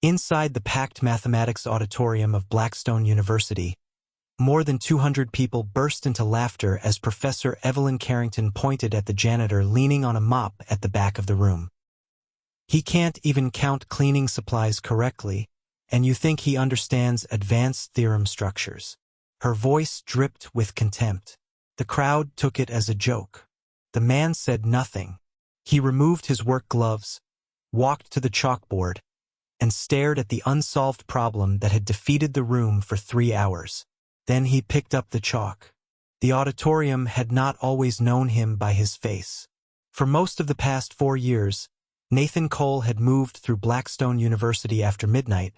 Inside the packed mathematics auditorium of Blackstone University, more than 200 people burst into laughter as Professor Evelyn Carrington pointed at the janitor leaning on a mop at the back of the room. He can't even count cleaning supplies correctly, and you think he understands advanced theorem structures. Her voice dripped with contempt. The crowd took it as a joke. The man said nothing. He removed his work gloves, walked to the chalkboard, and stared at the unsolved problem that had defeated the room for 3 hours. Then he picked up the chalk. The auditorium had not always known him by his face. For most of the past 4 years, Nathan Cole had moved through Blackstone University after midnight,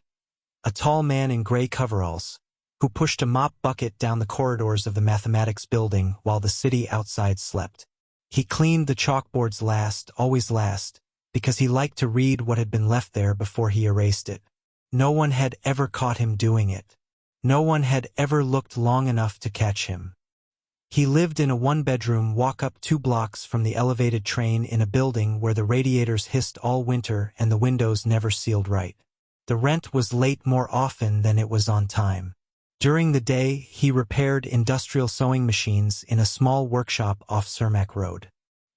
a tall man in gray coveralls, who pushed a mop bucket down the corridors of the mathematics building while the city outside slept. He cleaned the chalkboards last, always last, because he liked to read what had been left there before he erased it. No one had ever caught him doing it. No one had ever looked long enough to catch him. He lived in a one-bedroom walk-up 2 blocks from the elevated train in a building where the radiators hissed all winter and the windows never sealed right. The rent was late more often than it was on time. During the day, he repaired industrial sewing machines in a small workshop off Cermak Road.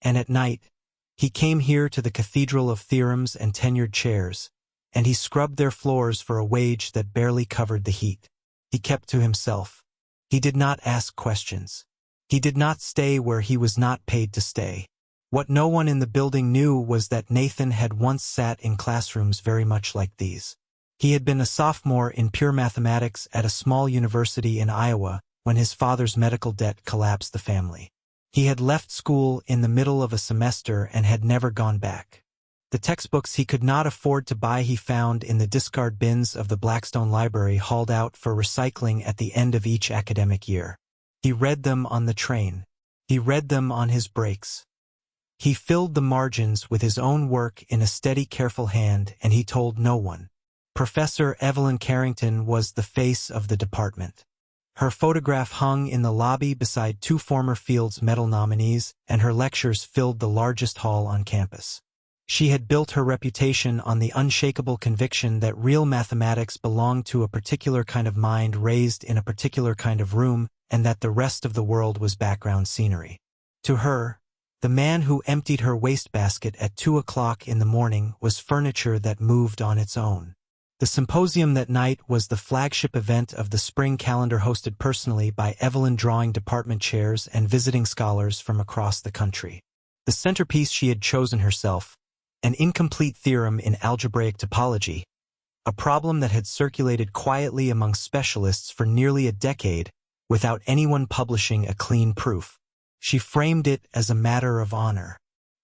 And at night, he came here to the Cathedral of Theorems and Tenured Chairs, and he scrubbed their floors for a wage that barely covered the heat. He kept to himself. He did not ask questions. He did not stay where he was not paid to stay. What no one in the building knew was that Nathan had once sat in classrooms very much like these. He had been a sophomore in pure mathematics at a small university in Iowa when his father's medical debt collapsed the family. He had left school in the middle of a semester and had never gone back. The textbooks he could not afford to buy he found in the discard bins of the Blackstone Library hauled out for recycling at the end of each academic year. He read them on the train. He read them on his breaks. He filled the margins with his own work in a steady, careful hand, and he told no one. Professor Evelyn Carrington was the face of the department. Her photograph hung in the lobby beside 2 former Fields Medal nominees, and her lectures filled the largest hall on campus. She had built her reputation on the unshakable conviction that real mathematics belonged to a particular kind of mind raised in a particular kind of room, and that the rest of the world was background scenery. To her, the man who emptied her wastebasket at 2 o'clock in the morning was furniture that moved on its own. The symposium that night was the flagship event of the spring calendar hosted personally by Evelyn, drawing department chairs and visiting scholars from across the country. The centerpiece she had chosen herself, an incomplete theorem in algebraic topology, a problem that had circulated quietly among specialists for nearly a decade without anyone publishing a clean proof. She framed it as a matter of honor.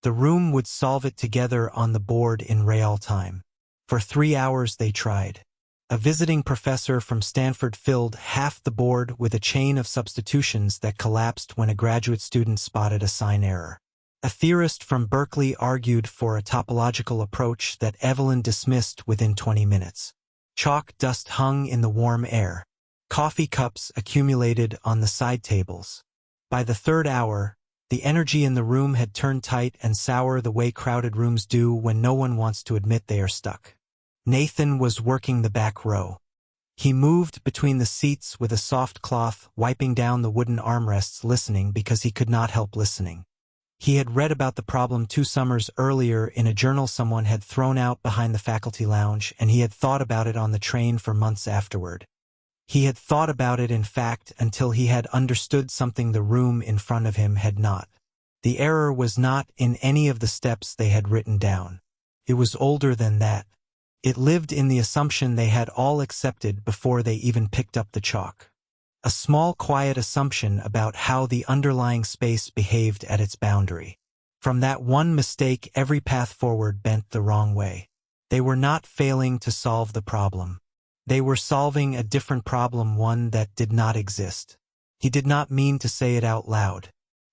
The room would solve it together on the board in real time. For 3 hours they tried. A visiting professor from Stanford filled half the board with a chain of substitutions that collapsed when a graduate student spotted a sign error. A theorist from Berkeley argued for a topological approach that Evelyn dismissed within 20 minutes. Chalk dust hung in the warm air. Coffee cups accumulated on the side tables. By the 3rd hour, the energy in the room had turned tight and sour the way crowded rooms do when no one wants to admit they are stuck. Nathan was working the back row. He moved between the seats with a soft cloth, wiping down the wooden armrests, listening because he could not help listening. He had read about the problem 2 summers earlier in a journal someone had thrown out behind the faculty lounge, and he had thought about it on the train for months afterward. He had thought about it, in fact, until he had understood something the room in front of him had not. The error was not in any of the steps they had written down. It was older than that. It lived in the assumption they had all accepted before they even picked up the chalk. A small, quiet assumption about how the underlying space behaved at its boundary. From that one mistake, every path forward bent the wrong way. They were not failing to solve the problem. They were solving a different problem, one that did not exist. He did not mean to say it out loud.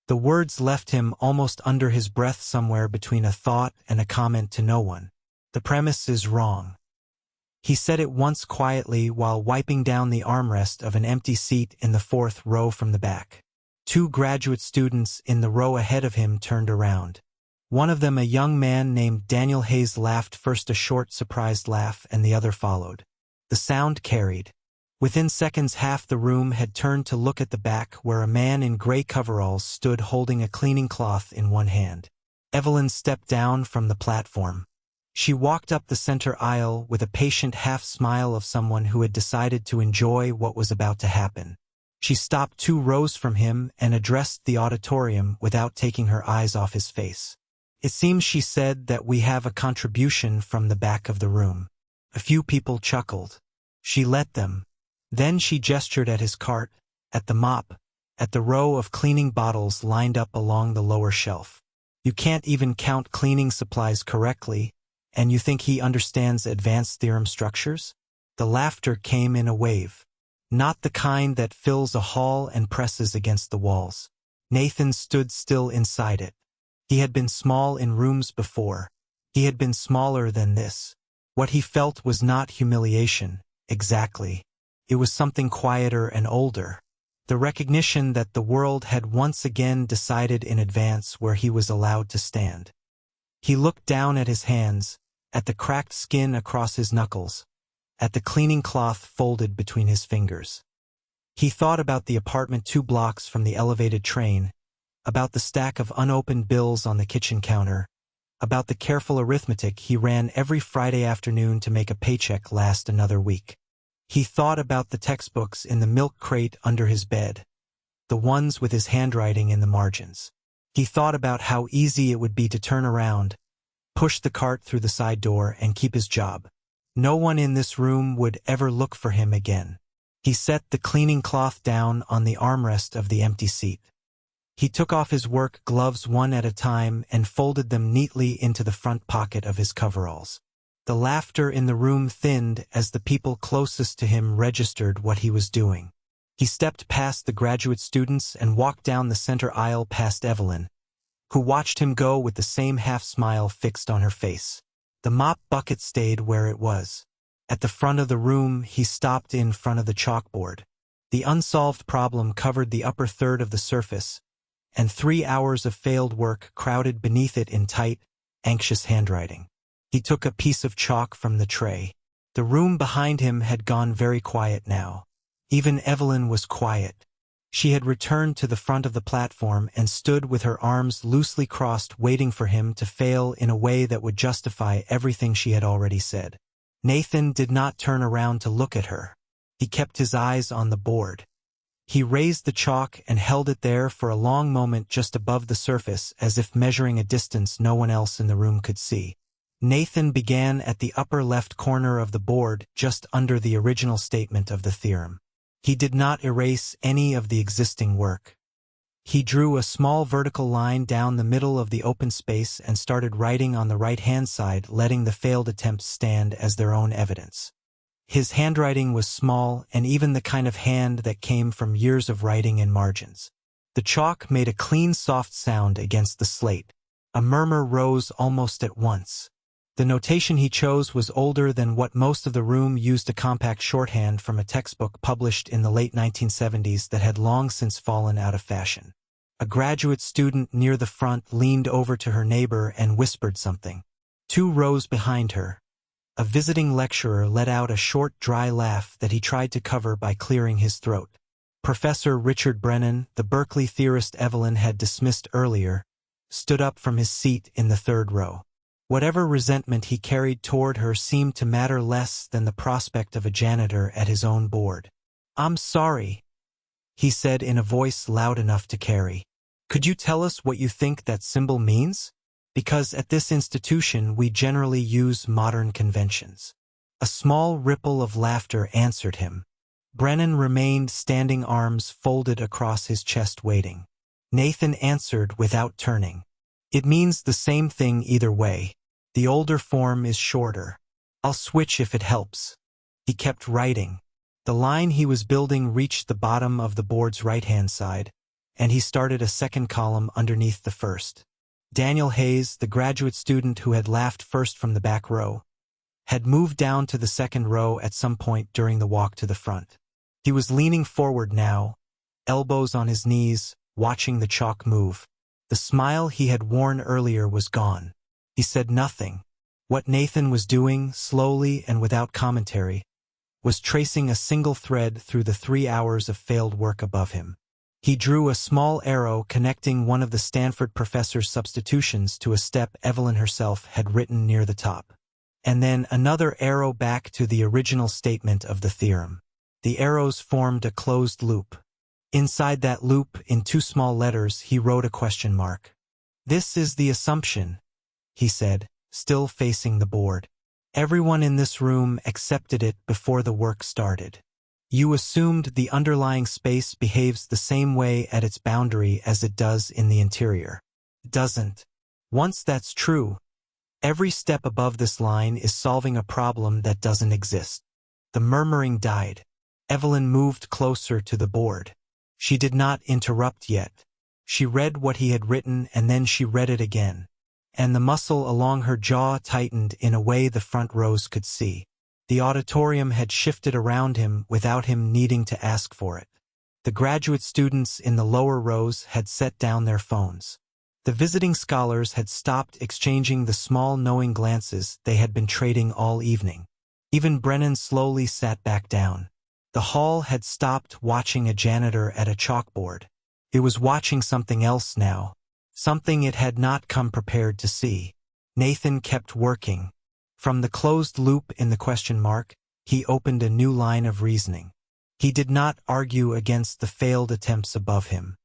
The words left him almost under his breath, somewhere between a thought and a comment to no one. The premise is wrong. He said it once quietly while wiping down the armrest of an empty seat in the 4th row from the back. 2 graduate students in the row ahead of him turned around. One of them, a young man named Daniel Hayes, laughed first, a short, surprised laugh, and the other followed. The sound carried. Within seconds, half the room had turned to look at the back, where a man in gray coveralls stood holding a cleaning cloth in one hand. Evelyn stepped down from the platform. She walked up the center aisle with a patient half-smile of someone who had decided to enjoy what was about to happen. She stopped 2 rows from him and addressed the auditorium without taking her eyes off his face. "It seems," she said, "that we have a contribution from the back of the room." A few people chuckled. She let them. Then she gestured at his cart, at the mop, at the row of cleaning bottles lined up along the lower shelf. "You can't even count cleaning supplies correctly, and you think he understands advanced theorem structures?" The laughter came in a wave. Not the kind that fills a hall and presses against the walls. Nathan stood still inside it. He had been small in rooms before. He had been smaller than this. What he felt was not humiliation, exactly. It was something quieter and older. The recognition that the world had once again decided in advance where he was allowed to stand. He looked down at his hands, at the cracked skin across his knuckles, at the cleaning cloth folded between his fingers. He thought about the apartment 2 blocks from the elevated train, about the stack of unopened bills on the kitchen counter, about the careful arithmetic he ran every Friday afternoon to make a paycheck last another week. He thought about the textbooks in the milk crate under his bed, the ones with his handwriting in the margins. He thought about how easy it would be to turn around, push the cart through the side door, and keep his job. No one in this room would ever look for him again. He set the cleaning cloth down on the armrest of the empty seat. He took off his work gloves one at a time and folded them neatly into the front pocket of his coveralls. The laughter in the room thinned as the people closest to him registered what he was doing. He stepped past the graduate students and walked down the center aisle past Evelyn, who watched him go with the same half-smile fixed on her face. The mop bucket stayed where it was. At the front of the room, he stopped in front of the chalkboard. The unsolved problem covered the upper third of the surface, and 3 hours of failed work crowded beneath it in tight, anxious handwriting. He took a piece of chalk from the tray. The room behind him had gone very quiet now. Even Evelyn was quiet. She had returned to the front of the platform and stood with her arms loosely crossed, waiting for him to fail in a way that would justify everything she had already said. Nathan did not turn around to look at her. He kept his eyes on the board. He raised the chalk and held it there for a long moment just above the surface, as if measuring a distance no one else in the room could see. Nathan began at the upper left corner of the board, just under the original statement of the theorem. He did not erase any of the existing work. He drew a small vertical line down the middle of the open space and started writing on the right-hand side, letting the failed attempts stand as their own evidence. His handwriting was small and even the kind of hand that came from years of writing in margins. The chalk made a clean, soft sound against the slate. A murmur rose almost at once. The notation he chose was older than what most of the room used, a compact shorthand from a textbook published in the late 1970s that had long since fallen out of fashion. A graduate student near the front leaned over to her neighbor and whispered something. 2 rows behind her, a visiting lecturer let out a short, dry laugh that he tried to cover by clearing his throat. Professor Richard Brennan, the Berkeley theorist Evelyn had dismissed earlier, stood up from his seat in the 3rd row. Whatever resentment he carried toward her seemed to matter less than the prospect of a janitor at his own board. "I'm sorry," he said in a voice loud enough to carry. "Could you tell us what you think that symbol means? Because at this institution we generally use modern conventions." A small ripple of laughter answered him. Brennan remained standing, arms folded across his chest, waiting. Nathan answered without turning. "It means the same thing either way. The older form is shorter. I'll switch if it helps." He kept writing. The line he was building reached the bottom of the board's right-hand side, and he started a second column underneath the first. Daniel Hayes, the graduate student who had laughed first from the back row, had moved down to the second row at some point during the walk to the front. He was leaning forward now, elbows on his knees, watching the chalk move. The smile he had worn earlier was gone. He said nothing. What Nathan was doing, slowly and without commentary, was tracing a single thread through the 3 hours of failed work above him. He drew a small arrow connecting one of the Stanford professor's substitutions to a step Evelyn herself had written near the top, and then another arrow back to the original statement of the theorem. The arrows formed a closed loop. Inside that loop, in 2 small letters, he wrote a question mark. "This is the assumption," he said, still facing the board. "Everyone in this room accepted it before the work started. You assumed the underlying space behaves the same way at its boundary as it does in the interior. It doesn't. Once that's true, every step above this line is solving a problem that doesn't exist." The murmuring died. Evelyn moved closer to the board. She did not interrupt yet. She read what he had written and then she read it again, and the muscle along her jaw tightened in a way the front rows could see. The auditorium had shifted around him without him needing to ask for it. The graduate students in the lower rows had set down their phones. The visiting scholars had stopped exchanging the small knowing glances they had been trading all evening. Even Brennan slowly sat back down. The hall had stopped watching a janitor at a chalkboard. It was watching something else now, something it had not come prepared to see. Nathan kept working. From the closed loop in the question mark, he opened a new line of reasoning. He did not argue against the failed attempts above him.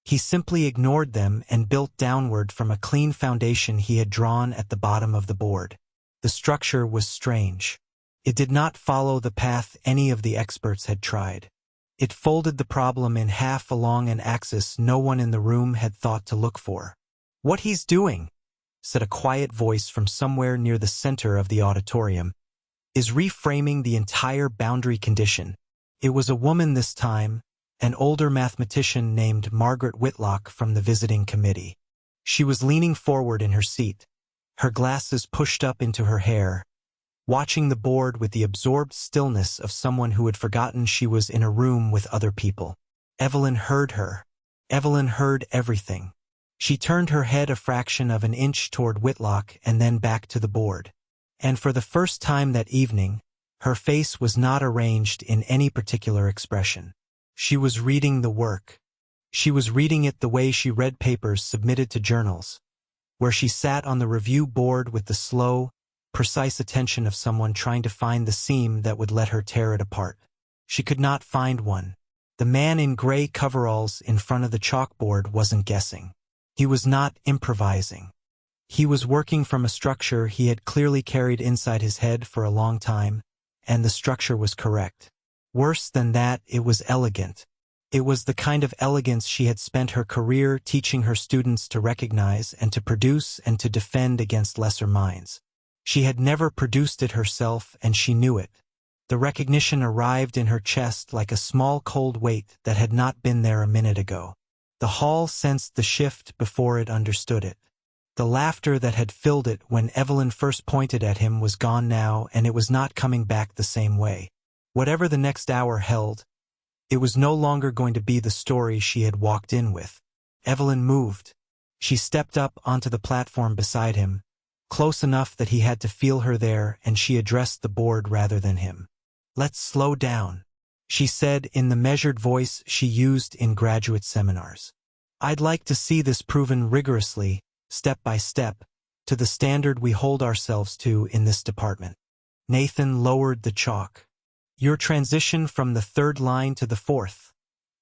He simply ignored them and built downward from a clean foundation he had drawn at the bottom of the board. The structure was strange. It did not follow the path any of the experts had tried. It folded the problem in half along an axis no one in the room had thought to look for. "What he's doing," said a quiet voice from somewhere near the center of the auditorium, "is reframing the entire boundary condition." It was a woman this time, an older mathematician named Margaret Whitlock from the visiting committee. She was leaning forward in her seat, her glasses pushed up into her hair, watching the board with the absorbed stillness of someone who had forgotten she was in a room with other people. Evelyn heard her. Evelyn heard everything. She turned her head a fraction of an inch toward Whitlock and then back to the board. And for the first time that evening, her face was not arranged in any particular expression. She was reading the work. She was reading it the way she read papers submitted to journals, where she sat on the review board with the slow, precise attention of someone trying to find the seam that would let her tear it apart. She could not find one. The man in gray coveralls in front of the chalkboard wasn't guessing. He was not improvising. He was working from a structure he had clearly carried inside his head for a long time, and the structure was correct. Worse than that, it was elegant. It was the kind of elegance she had spent her career teaching her students to recognize and to produce and to defend against lesser minds. She had never produced it herself, and she knew it. The recognition arrived in her chest like a small cold weight that had not been there a minute ago. The hall sensed the shift before it understood it. The laughter that had filled it when Evelyn first pointed at him was gone now, and it was not coming back the same way. Whatever the next hour held, it was no longer going to be the story she had walked in with. Evelyn moved. She stepped up onto the platform beside him, close enough that he had to feel her there, and she addressed the board rather than him. "Let's slow down," she said in the measured voice she used in graduate seminars. "I'd like to see this proven rigorously, step by step, to the standard we hold ourselves to in this department." Nathan lowered the chalk. "Your transition from the 3rd line to the 4th,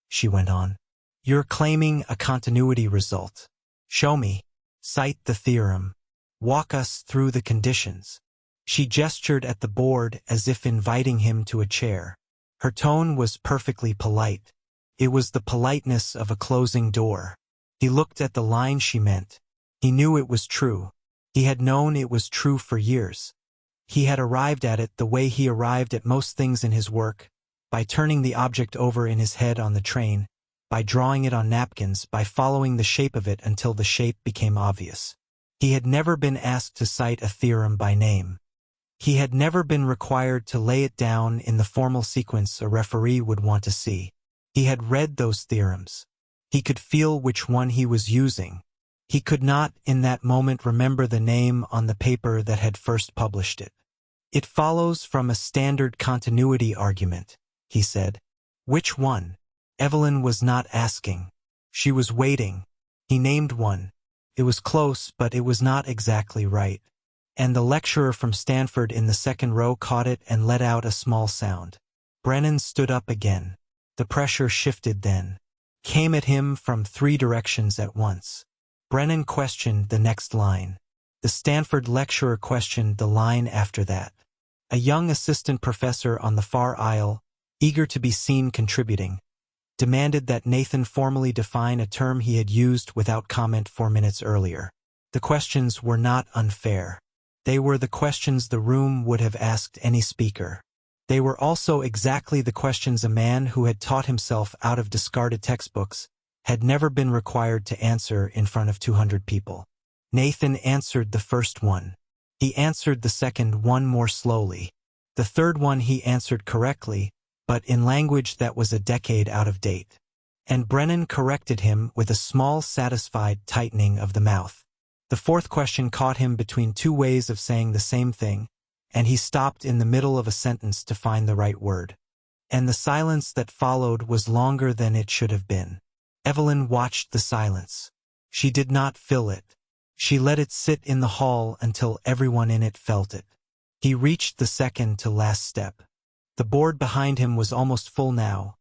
she went on. "You're claiming a continuity result. Show me. Cite the theorem. Walk us through the conditions." She gestured at the board as if inviting him to a chair. Her tone was perfectly polite. It was the politeness of a closing door. He looked at the line she meant. He knew it was true. He had known it was true for years. He had arrived at it the way he arrived at most things in his work, by turning the object over in his head on the train, by drawing it on napkins, by following the shape of it until the shape became obvious. He had never been asked to cite a theorem by name. He had never been required to lay it down in the formal sequence a referee would want to see. He had read those theorems. He could feel which one he was using. He could not, in that moment, remember the name on the paper that had first published it. "It follows from a standard continuity argument," he said. "Which one?" Evelyn was not asking. She was waiting. He named one. It was close, but it was not exactly right. And the lecturer from Stanford in the second row caught it and let out a small sound. Brennan stood up again. The pressure shifted then. Came at him from 3 directions at once. Brennan questioned the next line. The Stanford lecturer questioned the line after that. A young assistant professor on the far aisle, eager to be seen contributing, demanded that Nathan formally define a term he had used without comment 4 minutes earlier. The questions were not unfair. They were the questions the room would have asked any speaker. They were also exactly the questions a man who had taught himself out of discarded textbooks had never been required to answer in front of 200 people. Nathan answered the first one. He answered the second one more slowly. The third one he answered correctly, but in language that was a decade out of date. And Brennan corrected him with a small satisfied tightening of the mouth. The fourth question caught him between 2 ways of saying the same thing, and he stopped in the middle of a sentence to find the right word. And the silence that followed was longer than it should have been. Evelyn watched the silence. She did not fill it. She let it sit in the hall until everyone in it felt it. He reached the second to last step. The board behind him was almost full now,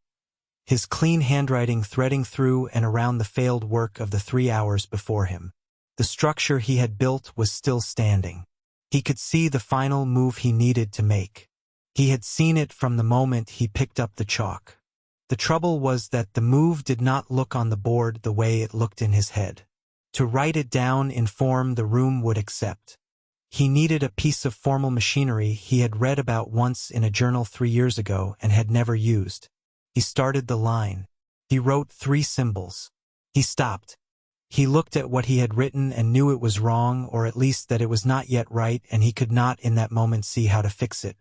his clean handwriting threading through and around the failed work of the 3 hours before him. The structure he had built was still standing. He could see the final move he needed to make. He had seen it from the moment he picked up the chalk. The trouble was that the move did not look on the board the way it looked in his head. To write it down in form the room would accept. He needed a piece of formal machinery he had read about once in a journal 3 years ago and had never used. He started the line. He wrote 3 symbols. He stopped. He looked at what he had written and knew it was wrong, or at least that it was not yet right, and he could not in that moment see how to fix it.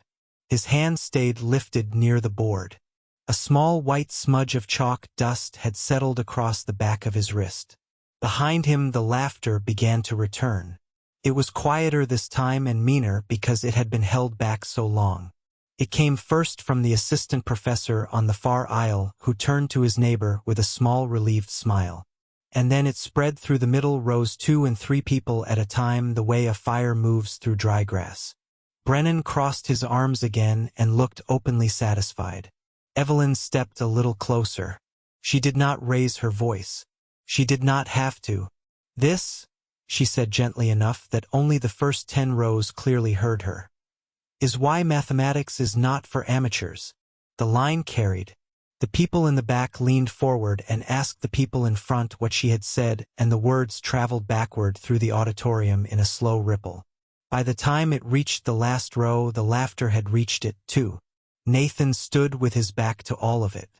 His hand stayed lifted near the board. A small white smudge of chalk dust had settled across the back of his wrist. Behind him the laughter began to return. It was quieter this time and meaner because it had been held back so long. It came first from the assistant professor on the far aisle, who turned to his neighbor with a small relieved smile. And then it spread through the middle rows 2 and 3 people at a time, the way a fire moves through dry grass. Brennan crossed his arms again and looked openly satisfied. Evelyn stepped a little closer. She did not raise her voice. She did not have to. "This," she said gently enough that only the first 10 rows clearly heard her, "is why mathematics is not for amateurs." The line carried. The people in the back leaned forward and asked the people in front what she had said, and the words traveled backward through the auditorium in a slow ripple. By the time it reached the last row, the laughter had reached it, too. Nathan stood with his back to all of it.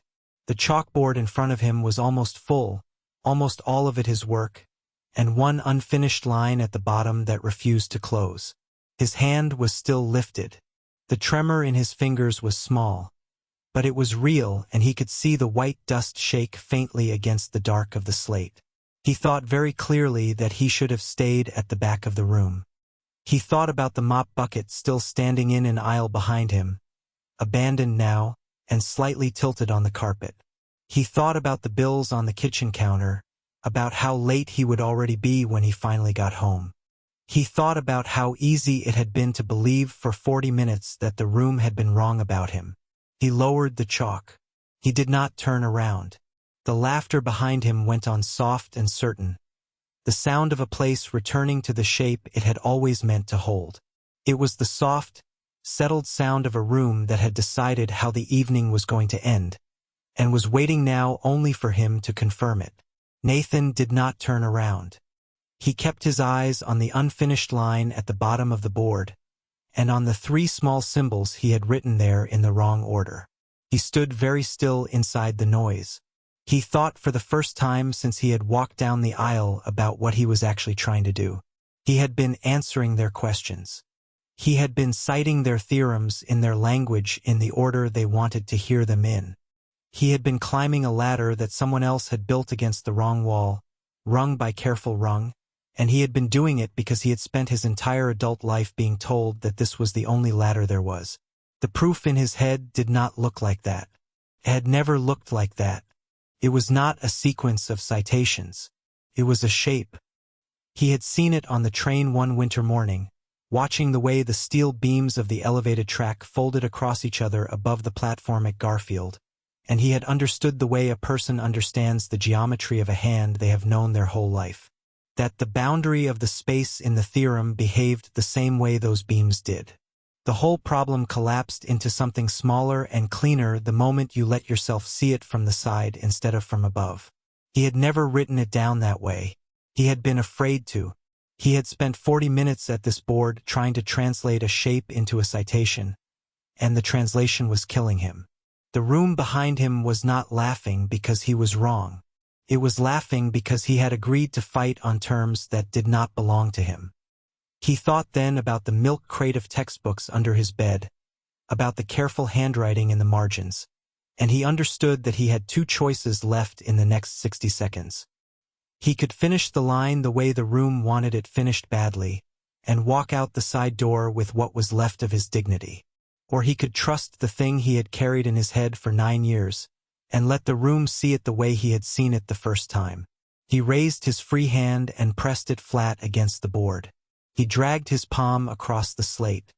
The chalkboard in front of him was almost full, almost all of it his work, and one unfinished line at the bottom that refused to close. His hand was still lifted. The tremor in his fingers was small, but it was real, and he could see the white dust shake faintly against the dark of the slate. He thought very clearly that he should have stayed at the back of the room. He thought about the mop bucket still standing in an aisle behind him, abandoned now, and slightly tilted on the carpet. He thought about the bills on the kitchen counter, about how late he would already be when he finally got home. He thought about how easy it had been to believe for 40 minutes that the room had been wrong about him. He lowered the chalk. He did not turn around. The laughter behind him went on soft and certain, the sound of a place returning to the shape it had always meant to hold. It was the soft, settled sound of a room that had decided how the evening was going to end, and was waiting now only for him to confirm it. Nathan did not turn around. He kept his eyes on the unfinished line at the bottom of the board, and on the 3 small symbols he had written there in the wrong order. He stood very still inside the noise. He thought for the first time since he had walked down the aisle about what he was actually trying to do. He had been answering their questions. He had been citing their theorems in their language in the order they wanted to hear them in. He had been climbing a ladder that someone else had built against the wrong wall, rung by careful rung, and he had been doing it because he had spent his entire adult life being told that this was the only ladder there was. The proof in his head did not look like that. It had never looked like that. It was not a sequence of citations. It was a shape. He had seen it on the train one winter morning, watching the way the steel beams of the elevated track folded across each other above the platform at Garfield, and he had understood the way a person understands the geometry of a hand they have known their whole life. That the boundary of the space in the theorem behaved the same way those beams did. The whole problem collapsed into something smaller and cleaner the moment you let yourself see it from the side instead of from above. He had never written it down that way. He had been afraid to. He had spent 40 minutes at this board trying to translate a shape into a citation, and the translation was killing him. The room behind him was not laughing because he was wrong. It was laughing because he had agreed to fight on terms that did not belong to him. He thought then about the milk crate of textbooks under his bed, about the careful handwriting in the margins, and he understood that he had two choices left in the next 60 seconds. He could finish the line the way the room wanted it finished badly, and walk out the side door with what was left of his dignity. Or he could trust the thing he had carried in his head for 9 years, and let the room see it the way he had seen it the first time. He raised his free hand and pressed it flat against the board. He dragged his palm across the slate.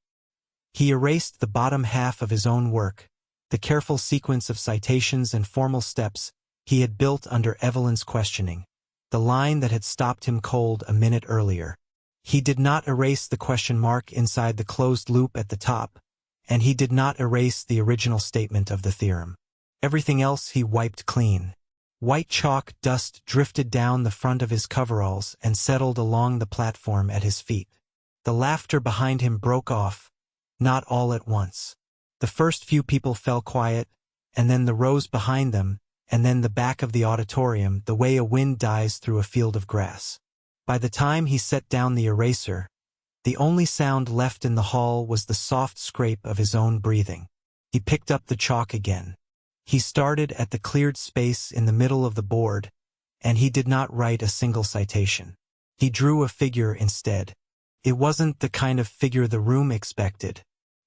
He erased the bottom half of his own work, the careful sequence of citations and formal steps he had built under Evelyn's questioning, the line that had stopped him cold a minute earlier. He did not erase the question mark inside the closed loop at the top, and he did not erase the original statement of the theorem. Everything else he wiped clean. White chalk dust drifted down the front of his coveralls and settled along the platform at his feet. The laughter behind him broke off, not all at once. The first few people fell quiet, and then the rows behind them, and then the back of the auditorium the way a wind dies through a field of grass. By the time he set down the eraser, the only sound left in the hall was the soft scrape of his own breathing. He picked up the chalk again. He started at the cleared space in the middle of the board, and he did not write a single citation. He drew a figure instead. It wasn't the kind of figure the room expected.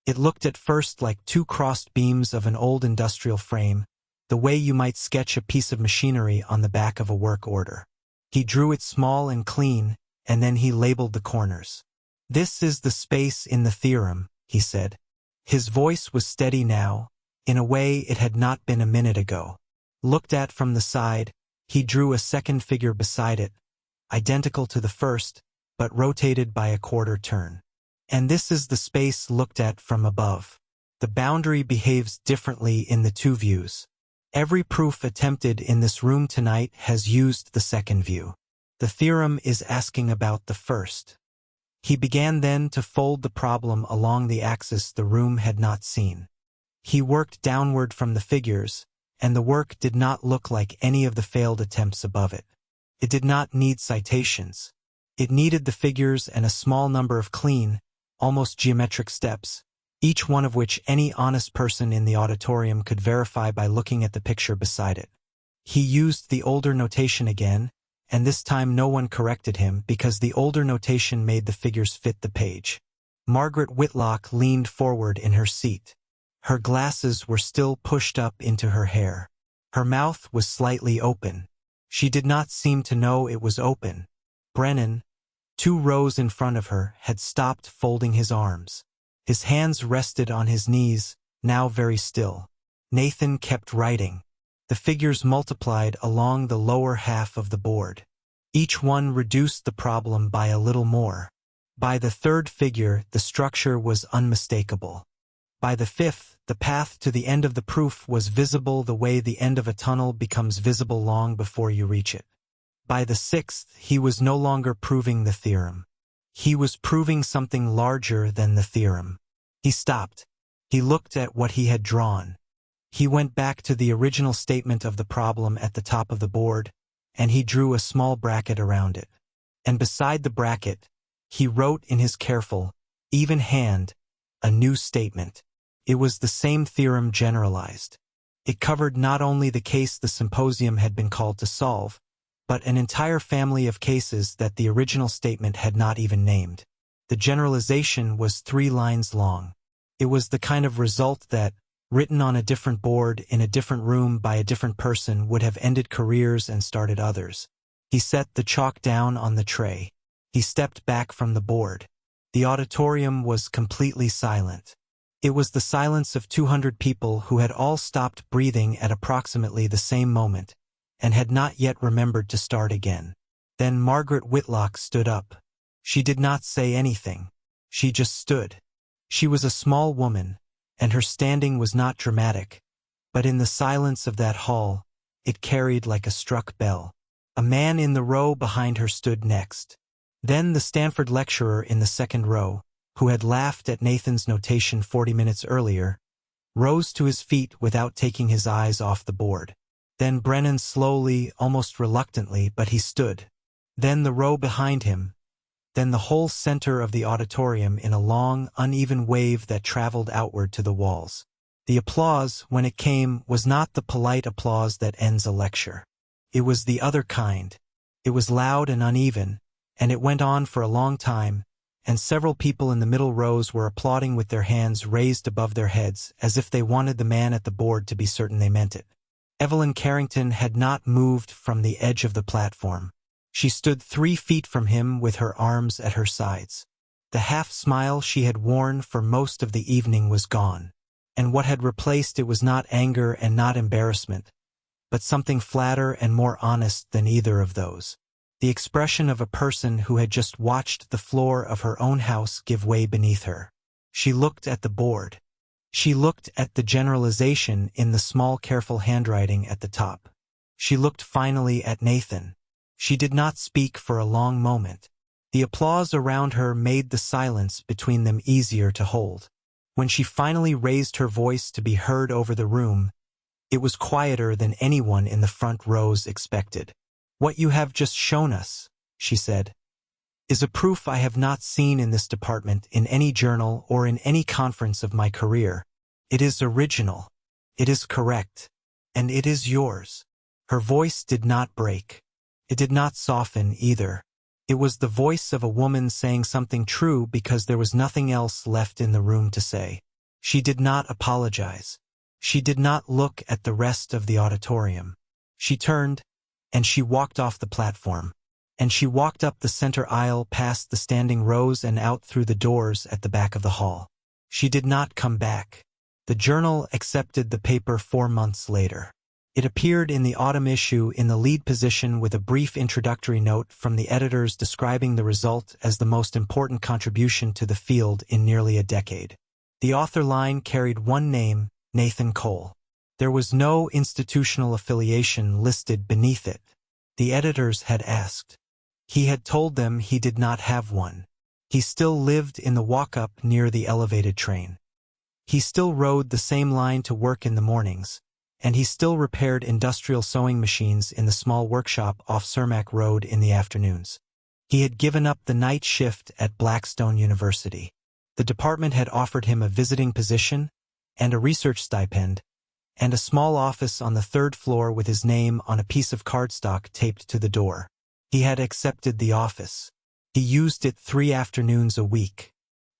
It looked at first like two crossed beams of an old industrial frame, the way you might sketch a piece of machinery on the back of a work order. He drew it small and clean, and then he labeled the corners. "This is the space in the theorem," he said. His voice was steady now, in a way it had not been a minute ago. Looked at from the side, he drew a second figure beside it, identical to the first, but rotated by a quarter turn. "And this is the space looked at from above. The boundary behaves differently in the two views. Every proof attempted in this room tonight has used the second view. The theorem is asking about the first." He began then to fold the problem along the axis the room had not seen. He worked downward from the figures, and the work did not look like any of the failed attempts above it. It did not need citations. It needed the figures and a small number of clean, almost geometric steps, each one of which any honest person in the auditorium could verify by looking at the picture beside it. He used the older notation again, and this time no one corrected him because the older notation made the figures fit the page. Margaret Whitlock leaned forward in her seat. Her glasses were still pushed up into her hair. Her mouth was slightly open. She did not seem to know it was open. Brennan, 2 rows in front of her, had stopped folding his arms. His hands rested on his knees, now very still. Nathan kept writing. The figures multiplied along the lower half of the board. Each one reduced the problem by a little more. By the third figure, the structure was unmistakable. By the fifth, the path to the end of the proof was visible the way the end of a tunnel becomes visible long before you reach it. By the sixth, he was no longer proving the theorem. He was proving something larger than the theorem. He stopped. He looked at what he had drawn. He went back to the original statement of the problem at the top of the board, and he drew a small bracket around it. And beside the bracket, he wrote in his careful, even hand, a new statement. It was the same theorem generalized. It covered not only the case the symposium had been called to solve, but an entire family of cases that the original statement had not even named. The generalization was 3 lines long. It was the kind of result that, written on a different board in a different room by a different person, would have ended careers and started others. He set the chalk down on the tray. He stepped back from the board. The auditorium was completely silent. It was the silence of 200 people who had all stopped breathing at approximately the same moment, and had not yet remembered to start again. Then Margaret Whitlock stood up. She did not say anything. She just stood. She was a small woman, and her standing was not dramatic, but in the silence of that hall, it carried like a struck bell. A man in the row behind her stood next. Then the Stanford lecturer in the second row, who had laughed at Nathan's notation 40 minutes earlier, rose to his feet without taking his eyes off the board. Then Brennan slowly, almost reluctantly, but he stood. Then the row behind him. Then the whole center of the auditorium in a long, uneven wave that traveled outward to the walls. The applause, when it came, was not the polite applause that ends a lecture. It was the other kind. It was loud and uneven, and it went on for a long time, and several people in the middle rows were applauding with their hands raised above their heads, as if they wanted the man at the board to be certain they meant it. Evelyn Carrington had not moved from the edge of the platform. She stood 3 feet from him with her arms at her sides. The half-smile she had worn for most of the evening was gone, and what had replaced it was not anger and not embarrassment, but something flatter and more honest than either of those. The expression of a person who had just watched the floor of her own house give way beneath her. She looked at the board. She looked at the generalization in the small, careful handwriting at the top. She looked finally at Nathan. She did not speak for a long moment. The applause around her made the silence between them easier to hold. When she finally raised her voice to be heard over the room, it was quieter than anyone in the front rows expected. "What you have just shown us," she said, "is a proof I have not seen in this department in any journal or in any conference of my career. It is original. It is correct. And it is yours." Her voice did not break. It did not soften either. It was the voice of a woman saying something true because there was nothing else left in the room to say. She did not apologize. She did not look at the rest of the auditorium. She turned, and she walked off the platform. And she walked up the center aisle past the standing rows and out through the doors at the back of the hall. She did not come back. The journal accepted the paper 4 months later. It appeared in the autumn issue in the lead position with a brief introductory note from the editors describing the result as the most important contribution to the field in nearly a decade. The author line carried one name, Nathan Cole. There was no institutional affiliation listed beneath it. The editors had asked. He had told them he did not have one. He still lived in the walk-up near the elevated train. He still rode the same line to work in the mornings, and he still repaired industrial sewing machines in the small workshop off Cermak Road in the afternoons. He had given up the night shift at Blackstone University. The department had offered him a visiting position and a research stipend, and a small office on the 3rd floor with his name on a piece of cardstock taped to the door. He had accepted the office. He used it 3 afternoons a week.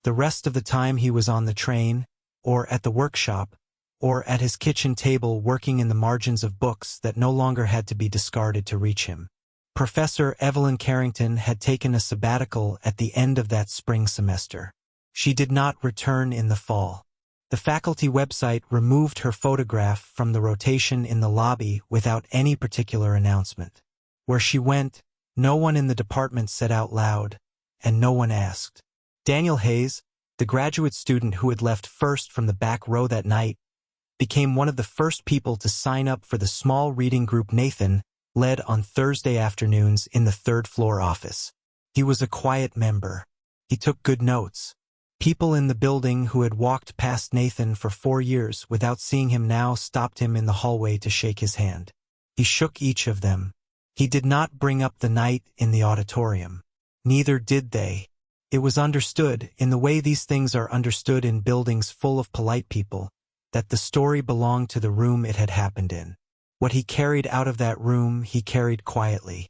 The rest of the time he was on the train, or at the workshop, or at his kitchen table working in the margins of books that no longer had to be discarded to reach him. Professor Evelyn Carrington had taken a sabbatical at the end of that spring semester. She did not return in the fall. The faculty website removed her photograph from the rotation in the lobby without any particular announcement. Where she went, no one in the department said out loud, and no one asked. Daniel Hayes, the graduate student who had left first from the back row that night, became one of the first people to sign up for the small reading group Nathan led on Thursday afternoons in the 3rd floor office. He was a quiet member. He took good notes. People in the building who had walked past Nathan for 4 years without seeing him now stopped him in the hallway to shake his hand. He shook each of them. He did not bring up the night in the auditorium. Neither did they. It was understood, in the way these things are understood in buildings full of polite people, that the story belonged to the room it had happened in. What he carried out of that room he carried quietly.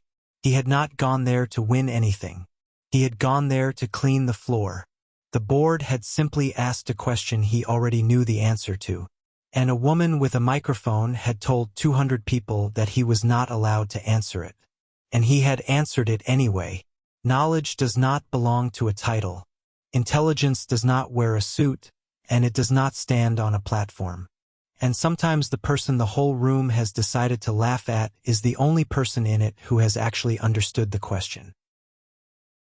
He had not gone there to win anything. He had gone there to clean the floor. The board had simply asked a question he already knew the answer to. And a woman with a microphone had told 200 people that he was not allowed to answer it. And he had answered it anyway. Knowledge does not belong to a title. Intelligence does not wear a suit, and it does not stand on a platform. And sometimes the person the whole room has decided to laugh at is the only person in it who has actually understood the question.